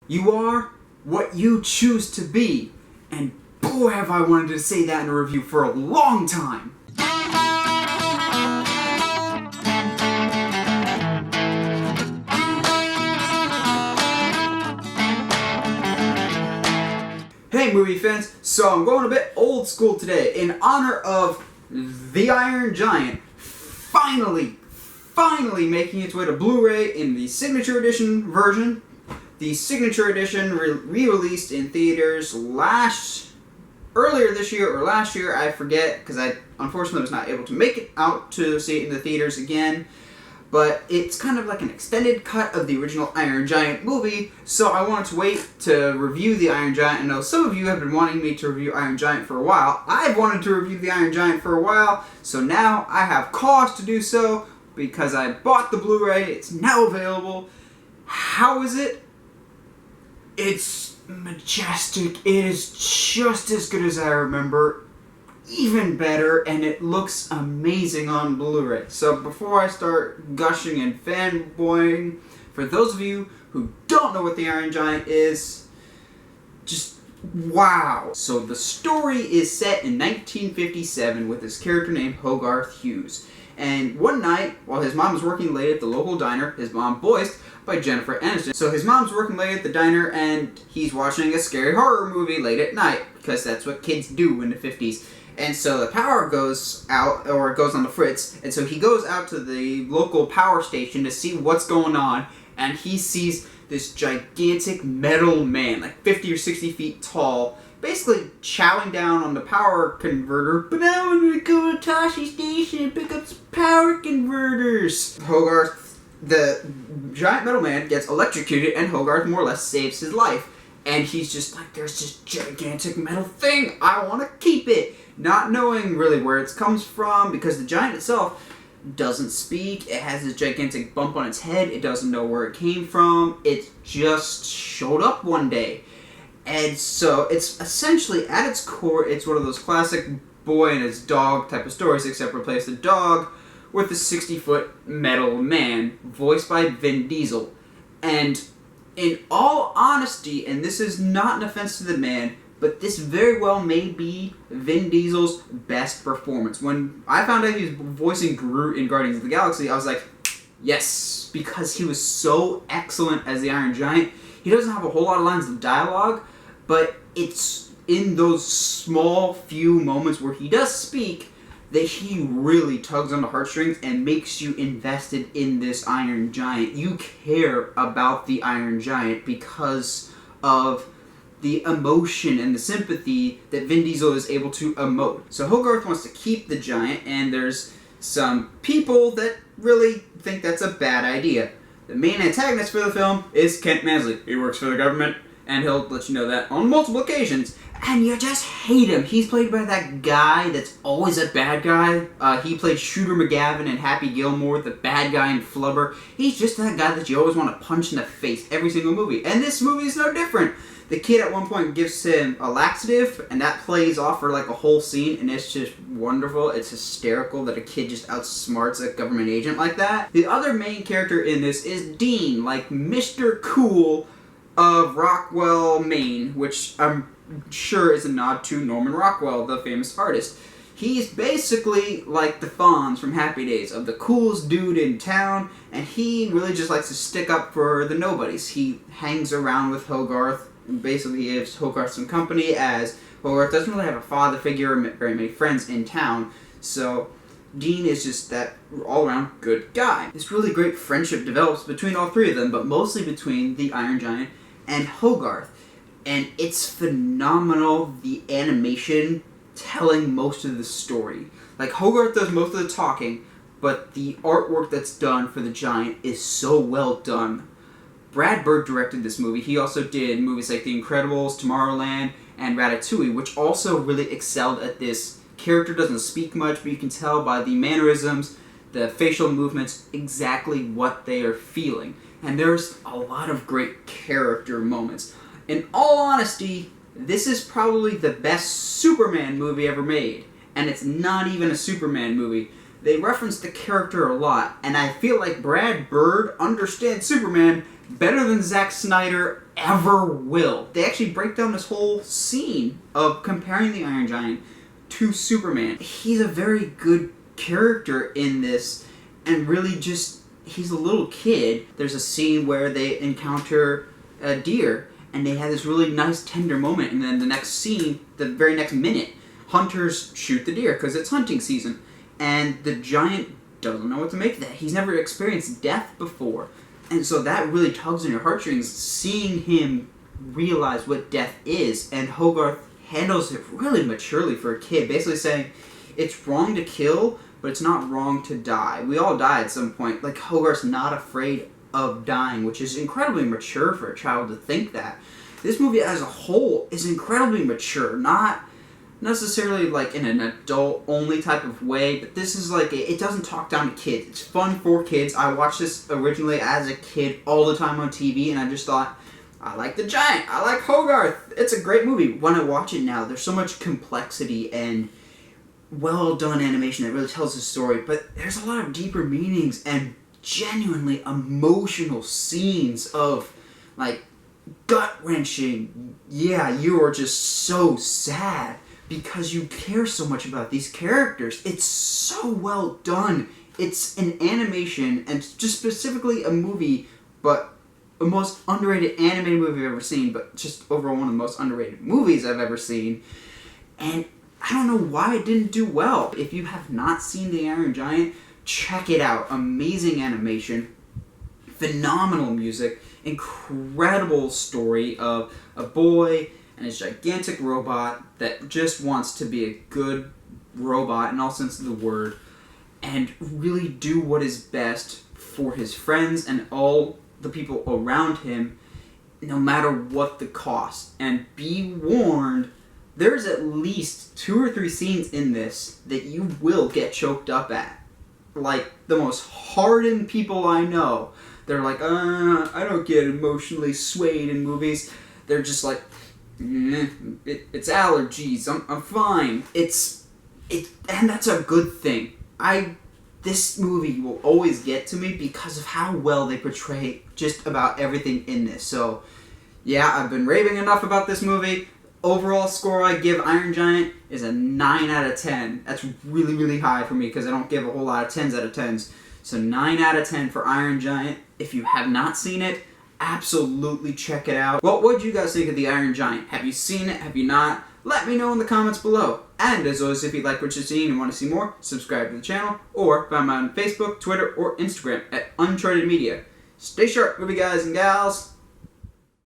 You are what you choose to be. And boy, have I wanted to say that in a review for a long time. Hey movie fans, so I'm going a bit old school today in honor of The Iron Giant finally making its way to Blu-ray in the Signature Edition version. The Signature Edition re-released in theaters earlier this year or last year, I forget, because I unfortunately was not able to make it out to see it in the theaters again. But it's kind of like an extended cut of the original Iron Giant movie, so I wanted to wait to review the Iron Giant. I know some of you have been wanting me to review Iron Giant for a while. I've wanted to review the Iron Giant for a while, so now I have cause to do so because I bought the Blu-ray. It's now available. How is it? It's majestic. It is just as good as I remember. Even better, and it looks amazing on Blu-ray. So before I start gushing and fanboying, for those of you who don't know what the Iron Giant is, just wow. So the story is set in 1957 with this character named Hogarth Hughes. And one night, while his mom was working late at the local diner, his mom voiced by Jennifer Aniston. So his mom's working late at the diner and he's watching a scary horror movie late at night, because that's what kids do in the 50s. And so the power goes out, or it goes on the fritz, and so he goes out to the local power station to see what's going on, and he sees this gigantic metal man, like 50 or 60 feet tall, basically chowing down on the power converter. But now I'm gonna go to Tashi Station and pick up some power converters. Hogarth, the giant metal man, gets electrocuted, and Hogarth more or less saves his life. And he's just like, there's this gigantic metal thing, I want to keep it. Not knowing really where it comes from, because the giant itself doesn't speak. It has this gigantic bump on its head. It doesn't know where it came from. It just showed up one day. And so it's essentially, at its core, it's one of those classic boy and his dog type of stories, except replace the dog with a 60-foot metal man, voiced by Vin Diesel. And in all honesty, and this is not an offense to the man, but this very well may be Vin Diesel's best performance. When I found out he was voicing Groot in Guardians of the Galaxy, I was like, yes, because he was so excellent as the Iron Giant. He doesn't have a whole lot of lines of dialogue, but it's in those small few moments where he does speak that he really tugs on the heartstrings and makes you invested in this Iron Giant. You care about the Iron Giant because of the emotion and the sympathy that Vin Diesel is able to emote. So Hogarth wants to keep the giant, and there's some people that really think that's a bad idea. The main antagonist for the film is Kent Mansley. He works for the government, and he'll let you know that on multiple occasions. And you just hate him. He's played by that guy that's always a bad guy. He played Shooter McGavin in Happy Gilmore, the bad guy in Flubber. He's just that guy that you always want to punch in the face every single movie. And this movie is no different. The kid at one point gives him a laxative, and that plays off for like a whole scene, and it's just wonderful. It's hysterical that a kid just outsmarts a government agent like that. The other main character in this is Dean, like Mr. Cool of Rockwell, Maine, which I'm sure is a nod to Norman Rockwell, the famous artist. He's basically like the Fonz from Happy Days, of the coolest dude in town, and he really just likes to stick up for the nobodies. He hangs around with Hogarth, and basically gives Hogarth some company, as Hogarth doesn't really have a father figure or very many friends in town, so Dean is just that all-around good guy. This really great friendship develops between all three of them, but mostly between the Iron Giant and Hogarth. And it's phenomenal, the animation telling most of the story. Like, Hogarth does most of the talking, but the artwork that's done for the Giant is so well done. Brad Bird directed this movie. He also did movies like The Incredibles, Tomorrowland, and Ratatouille, which also really excelled at this. Character doesn't speak much, but you can tell by the mannerisms, the facial movements, exactly what they are feeling. And there's a lot of great character moments. In all honesty, this is probably the best Superman movie ever made. And it's not even a Superman movie. They reference the character a lot, and I feel like Brad Bird understands Superman better than Zack Snyder ever will. They actually break down this whole scene of comparing the Iron Giant to Superman. He's a very good character in this, and really just, he's a little kid. There's a scene where they encounter a deer, and they have this really nice tender moment, and then the next scene, the very next minute, hunters shoot the deer because it's hunting season, and the giant doesn't know what to make of that. He's never experienced death before, and so that really tugs on your heartstrings, seeing him realize what death is. And Hogarth handles it really maturely for a kid, basically saying it's wrong to kill, but it's not wrong to die. We all die at some point. Like, Hogarth's not afraid of dying, which is incredibly mature for a child to think that. This movie as a whole is incredibly mature, not necessarily like in an adult-only type of way, but this is like, it doesn't talk down to kids. It's fun for kids. I watched this originally as a kid all the time on TV, and I just thought, I like the Giant, I like Hogarth, it's a great movie. When I watch it now, there's so much complexity and well-done animation that really tells the story, but there's a lot of deeper meanings and genuinely emotional scenes of, like, gut-wrenching, yeah, you are just so sad because you care so much about these characters. It's so well done. It's an animation, and just specifically a movie, but the most underrated animated movie I've ever seen, but just overall one of the most underrated movies I've ever seen. And I don't know why it didn't do well. If you have not seen The Iron Giant, check it out. Amazing animation, phenomenal music, incredible story of a boy and his gigantic robot that just wants to be a good robot in all sense of the word, and really do what is best for his friends and all the people around him, no matter what the cost. And be warned, there's at least 2 or 3 scenes in this that you will get choked up at. Like, the most hardened people I know, they're like, I don't get emotionally swayed in movies. They're just like, it's allergies, I'm fine. And that's a good thing. This movie will always get to me because of how well they portray just about everything in this. So, yeah, I've been raving enough about this movie. Overall score I give Iron Giant is a 9 out of 10. That's really, really high for me because I don't give a whole lot of 10s out of 10s. So 9 out of 10 for Iron Giant. If you have not seen it, absolutely check it out. Well, what did you guys think of The Iron Giant? Have you seen it? Have you not? Let me know in the comments below. And as always, if you like what you're seeing and want to see more, subscribe to the channel, or find me on Facebook, Twitter, or Instagram at Uncharted Media. Stay sharp, movie guys and gals.